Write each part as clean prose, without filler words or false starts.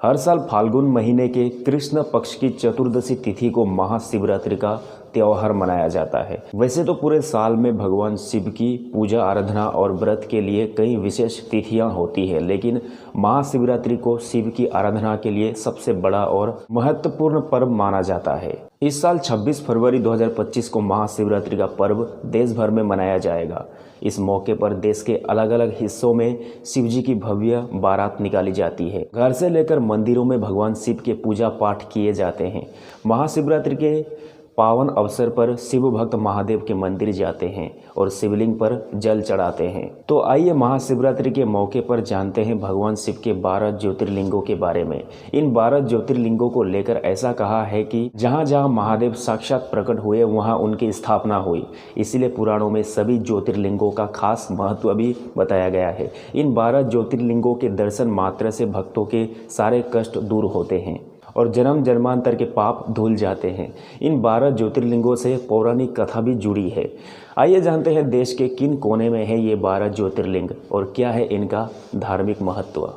हर साल फाल्गुन महीने के कृष्ण पक्ष की चतुर्दशी तिथि को महाशिवरात्रि का त्योहार मनाया जाता है। वैसे तो पूरे साल में भगवान शिव की पूजा आराधना और व्रत के लिए कई विशेष तिथियां होती है, लेकिन महाशिवरात्रि को शिव की आराधना के लिए सबसे बड़ा और महत्वपूर्ण पर्व माना जाता है। इस साल 26 फरवरी 2025 को महाशिवरात्रि का पर्व देश भर में मनाया जाएगा। इस मौके पर देश के अलग अलग हिस्सों में शिव जी की भव्य बारात निकाली जाती है। घर से लेकर मंदिरों में भगवान शिव के पूजा पाठ किए जाते हैं। महाशिवरात्रि के पावन अवसर पर शिव भक्त महादेव के मंदिर जाते हैं और शिवलिंग पर जल चढ़ाते हैं। तो आइए महाशिवरात्रि के मौके पर जानते हैं भगवान शिव के 12 ज्योतिर्लिंगों के बारे में। इन 12 ज्योतिर्लिंगों को लेकर ऐसा कहा है कि जहाँ जहाँ महादेव साक्षात प्रकट हुए वहाँ उनकी स्थापना हुई, इसलिए पुराणों में सभी ज्योतिर्लिंगों का खास महत्व भी बताया गया है। इन 12 ज्योतिर्लिंगों के दर्शन मात्र से भक्तों के सारे कष्ट दूर होते हैं और जन्म जन्मांतर के पाप धुल जाते हैं। इन 12 ज्योतिर्लिंगों से पौराणिक कथा भी जुड़ी है। आइए जानते हैं देश के किन कोने में है ये 12 ज्योतिर्लिंग और क्या है इनका धार्मिक महत्व।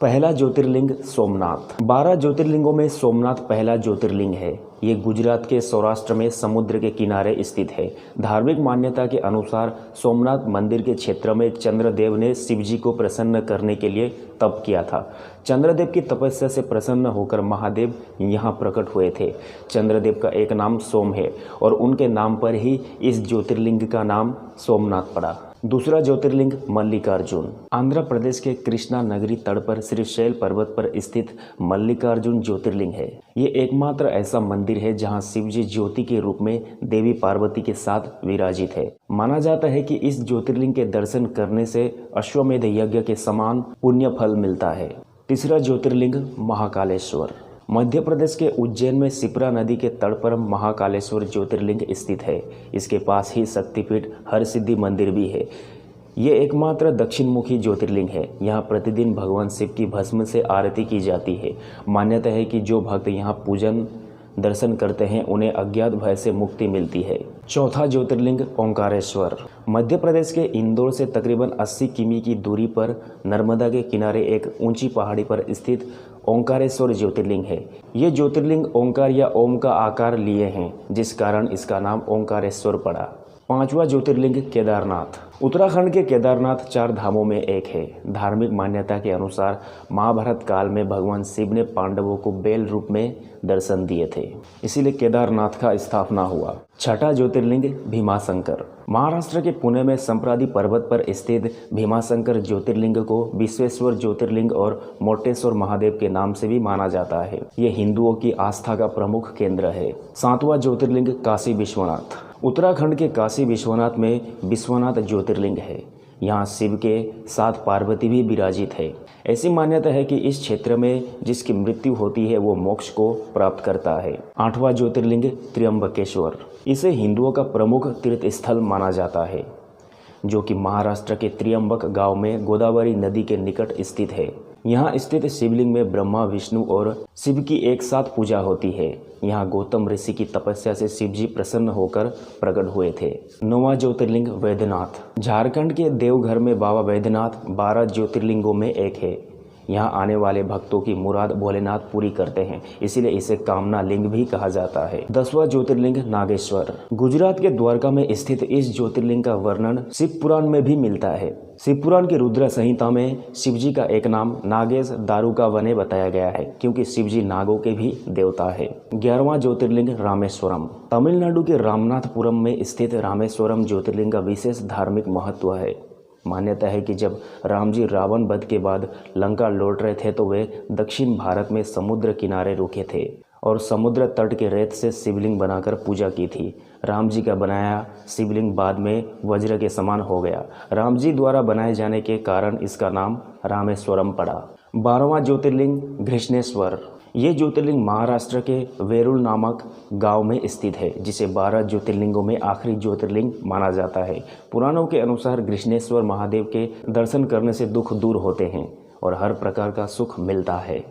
पहला ज्योतिर्लिंग सोमनाथ। 12 ज्योतिर्लिंगों में सोमनाथ पहला ज्योतिर्लिंग है। ये गुजरात के सौराष्ट्र में समुद्र के किनारे स्थित है। धार्मिक मान्यता के अनुसार सोमनाथ मंदिर के क्षेत्र में चंद्रदेव ने शिव जी को प्रसन्न करने के लिए तप किया था। चंद्रदेव की तपस्या से प्रसन्न होकर महादेव यहाँ प्रकट हुए थे। चंद्रदेव का एक नाम सोम है और उनके नाम पर ही इस ज्योतिर्लिंग का नाम सोमनाथ पड़ा। दूसरा ज्योतिर्लिंग मल्लिकार्जुन। आंध्र प्रदेश के कृष्णा नगरी तट पर श्रीशैल पर्वत पर स्थित मल्लिकार्जुन ज्योतिर्लिंग है। ये एकमात्र ऐसा मंदिर है जहां शिव जी ज्योति के रूप में देवी पार्वती के साथ विराजित है। माना जाता है कि इस ज्योतिर्लिंग के दर्शन करने से अश्वमेध यज्ञ के समान पुण्य फल मिलता है। तीसरा ज्योतिर्लिंग महाकालेश्वर। मध्य प्रदेश के उज्जैन में शिप्रा नदी के तट पर महाकालेश्वर ज्योतिर्लिंग स्थित है। इसके पास ही शक्तिपीठ हरसिद्धि मंदिर भी है। ये एकमात्र दक्षिणमुखी ज्योतिर्लिंग है। यहाँ प्रतिदिन भगवान शिव की भस्म से आरती की जाती है। मान्यता है कि जो भक्त यहाँ पूजन दर्शन करते हैं उन्हें अज्ञात भय से मुक्ति मिलती है। चौथा ज्योतिर्लिंग ओंकारेश्वर। मध्य प्रदेश के इंदौर से तकरीबन 80 किमी की दूरी पर नर्मदा के किनारे एक ऊंची पहाड़ी पर स्थित ओंकारेश्वर ज्योतिर्लिंग है। ये ज्योतिर्लिंग ओंकार या ओम का आकार लिए हैं, जिस कारण इसका नाम ओंकारेश्वर पड़ा। पांचवा ज्योतिर्लिंग केदारनाथ। उत्तराखंड के केदारनाथ 4 धामों में एक है। धार्मिक मान्यता के अनुसार महाभारत काल में भगवान शिव ने पांडवों को बेल रूप में दर्शन दिए थे, इसीलिए केदारनाथ का स्थापना हुआ। छठा ज्योतिर्लिंग भीमाशंकर। महाराष्ट्र के पुणे में संप्रादी पर्वत पर स्थित भीमाशंकर ज्योतिर्लिंग को विश्वेश्वर ज्योतिर्लिंग और मोटेश्वर महादेव के नाम से भी माना जाता है। ये हिंदुओं की आस्था का प्रमुख केंद्र है। 7वां ज्योतिर्लिंग काशी विश्वनाथ। उत्तराखंड के काशी विश्वनाथ में विश्वनाथ ज्योतिर्लिंग है। यहाँ शिव के साथ पार्वती भी विराजित है। ऐसी मान्यता है कि इस क्षेत्र में जिसकी मृत्यु होती है वो मोक्ष को प्राप्त करता है। 8वां ज्योतिर्लिंग त्र्यंबकेश्वर। इसे हिंदुओं का प्रमुख तीर्थ स्थल माना जाता है, जो कि महाराष्ट्र के त्र्यंबक गांव में गोदावरी नदी के निकट स्थित है। यहाँ स्थित शिवलिंग में ब्रह्मा, विष्णु और शिव की एक साथ पूजा होती है। यहाँ गौतम ऋषि की तपस्या से शिव जी प्रसन्न होकर प्रकट हुए थे। 9वां ज्योतिर्लिंग वैद्यनाथ। झारखंड के देवघर में बाबा वैद्यनाथ 12 ज्योतिर्लिंगों में एक है। यहाँ आने वाले भक्तों की मुराद भोलेनाथ पूरी करते हैं, इसीलिए इसे कामना लिंग भी कहा जाता है। 10वां ज्योतिर्लिंग नागेश्वर। गुजरात के द्वारका में स्थित इस ज्योतिर्लिंग का वर्णन शिव पुराण में भी मिलता है। शिव पुराण की रुद्र संहिता में शिव जी का एक नाम नागेश दारुका वने बताया गया है, क्योंकि शिव जी नागों के भी देवता है। 11वां ज्योतिर्लिंग रामेश्वरम। तमिलनाडु के रामनाथपुरम में स्थित रामेश्वरम ज्योतिर्लिंग का विशेष धार्मिक महत्व है। मान्यता है कि जब राम जी रावण वध के बाद लंका लौट रहे थे तो वे दक्षिण भारत में समुद्र किनारे रुके थे और समुद्र तट के रेत से शिवलिंग बनाकर पूजा की थी। राम जी का बनाया शिवलिंग बाद में वज्र के समान हो गया। राम जी द्वारा बनाए जाने के कारण इसका नाम रामेश्वरम पड़ा। 12वां ज्योतिर्लिंग घृष्णेश्वर। ये ज्योतिर्लिंग महाराष्ट्र के वेरुल नामक गांव में स्थित है, जिसे 12 ज्योतिर्लिंगों में आखिरी ज्योतिर्लिंग माना जाता है। पुराणों के अनुसार घृष्णेश्वर महादेव के दर्शन करने से दुख दूर होते हैं और हर प्रकार का सुख मिलता है।